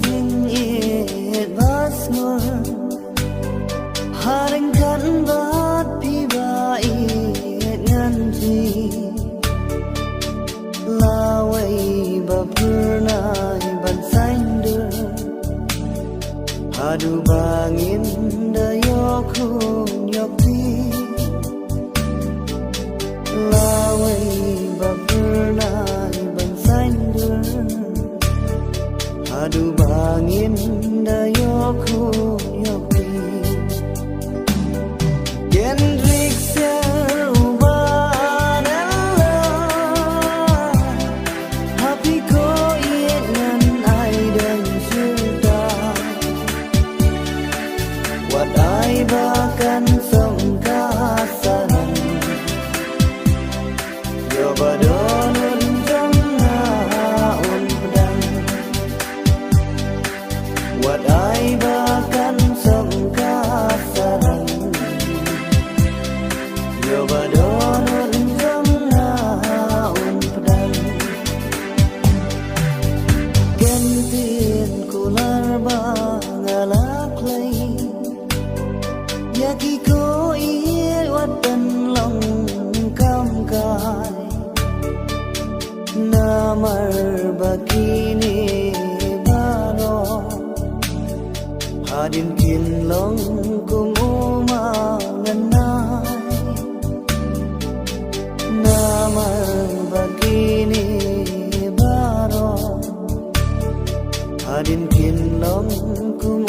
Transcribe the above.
ding it was more haring kan bat piba it nganti lawai ba purnai ban saindur hadu bangin da yokun yokti lawai ba purnai ban saindur hadu bangin da yokun yokti Kendrick seruban Allah Happy ko iet ngan ai dan suda Wat ai bahkan sengkasaran Yo badonun jangna un pedang Wat ai bahkan sengkasaran Yo badonun jangna un pedang Gentin kular bangalak lay Yaki ko iet wat ben long kam kai Namar bakini bano Hadin kin long kum umanganay Namar bakini bano Hadin kin long kum